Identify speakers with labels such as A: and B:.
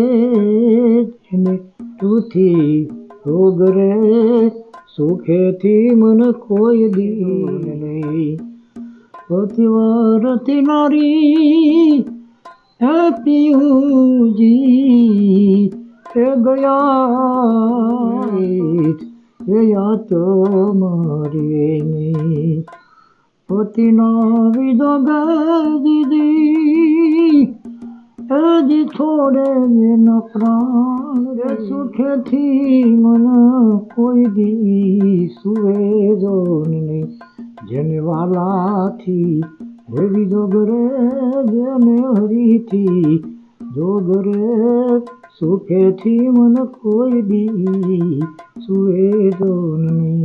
A: જેને તુથી રોગ રે સુખેથી મન કોઈ દીન નહીં પતિવારતી નારી હે પિયુજી હે ગયા હે યા તો મારે નહીં પતિના વિદોગ દીદી હજી છોડે એના પ્રાણ રે સુખેથી મન કોઈ દી સુવે જો નહીં જેને વાલાથી હે વિદોગ રે જેને હરીથી જોગ રે સુખેથી મન કોઈ દી સુવે જો નહીં